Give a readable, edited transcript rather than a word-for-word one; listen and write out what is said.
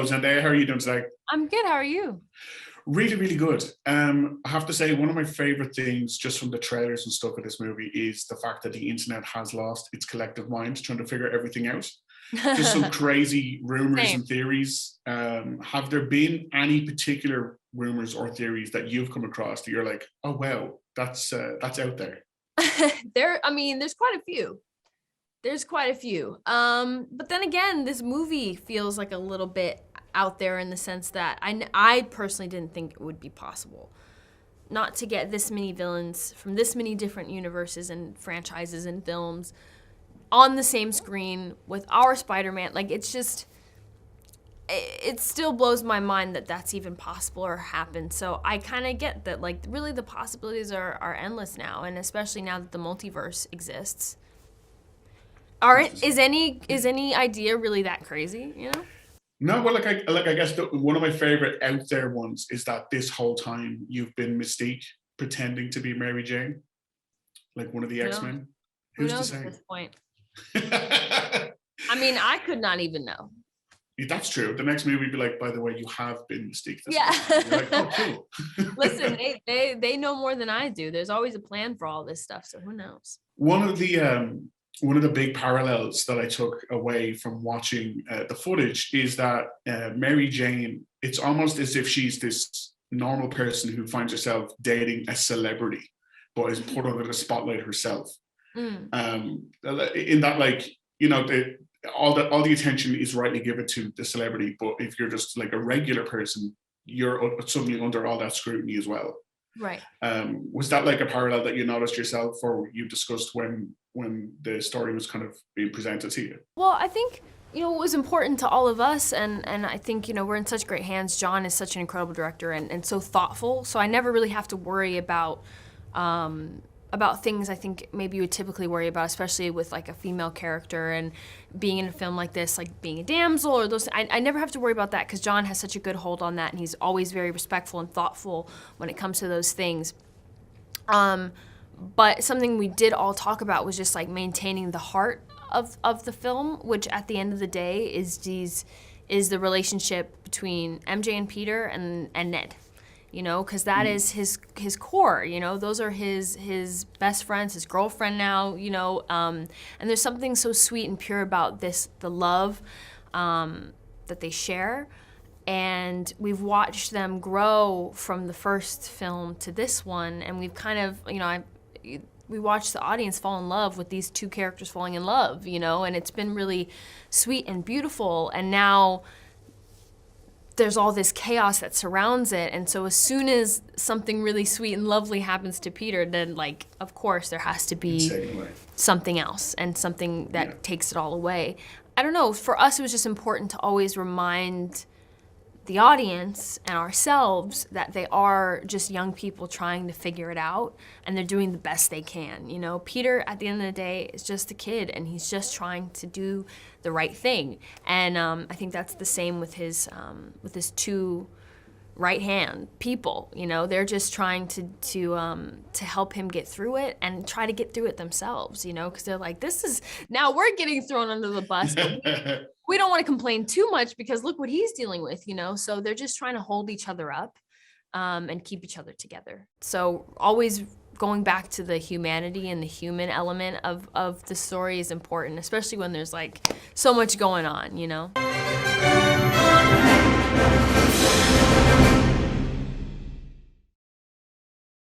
Zendaya, how are you doing today? I'm good, how are you? Really, really good. I have to say, one of my favorite things just from the trailers and stuff of this movie is the fact that the internet has lost its collective mind trying to figure everything out. Just some crazy rumors and theories. Have there been any particular rumors or theories that you've come across that you're like, oh, wow, that's out there? There's quite a few. But then again, this movie feels like a little bit out there in the sense that I personally didn't think it would be possible not to get this many villains from this many different universes and franchises and films on the same screen with our Spider-Man. Like, it's just, it still blows my mind that that's even possible or happened. So I kind of get that, like, really the possibilities are endless now, and especially now that the multiverse exists. Is any idea really that crazy, you know? No, well, I guess one of my favorite out there ones is that this whole time you've been Mystique pretending to be Mary Jane, like one of the X-Men. Who's to say? At this point? I mean, I could not even know. That's true. The next movie would be like, by the way, you have been Mystique. Yeah. You're like, oh, cool. Listen, they know more than I do. There's always a plan for all this stuff, so who knows? One of the big parallels that I took away from watching the footage is that Mary Jane, it's almost as if she's this normal person who finds herself dating a celebrity, but is put under the spotlight herself. In that, like, you know, all the attention is rightly given to the celebrity, but if you're just like a regular person, you're suddenly under all that scrutiny as well. Right. Was that like a parallel that you noticed yourself, or you discussed when the story was kind of being presented to you? Well, I think, you know, it was important to all of us, and I think, you know, we're in such great hands. John is such an incredible director and so thoughtful, so I never really have to worry about things I think maybe you would typically worry about, especially with like a female character and being in a film like this, like being a damsel or those. I never have to worry about that because John has such a good hold on that, and he's always very respectful and thoughtful when it comes to those things. But something we did all talk about was just like maintaining the heart of the film, which at the end of the day is the relationship between MJ and Peter and Ned. You know, because that is his core, you know, those are his best friends, his girlfriend now, you know, and there's something so sweet and pure about the love that they share. And we've watched them grow from the first film to this one, and we've kind of, you know, we watched the audience fall in love with these two characters falling in love, you know, and it's been really sweet and beautiful. And now there's all this chaos that surrounds it, and so as soon as something really sweet and lovely happens to Peter, then, like, of course there has to be something else and something that takes it all away. I don't know, for us it was just important to always remind the audience and ourselves that they are just young people trying to figure it out, and they're doing the best they can, you know? Peter, at the end of the day, is just a kid, and he's just trying to do the right thing. And I think that's the same with his two right-hand people, you know? They're just trying to help him get through it and try to get through it themselves, you know? Because they're like, now we're getting thrown under the bus, but we don't want to complain too much because look what he's dealing with, you know? So they're just trying to hold each other up and keep each other together. So always going back to the humanity and the human element of the story is important, especially when there's like so much going on, you know?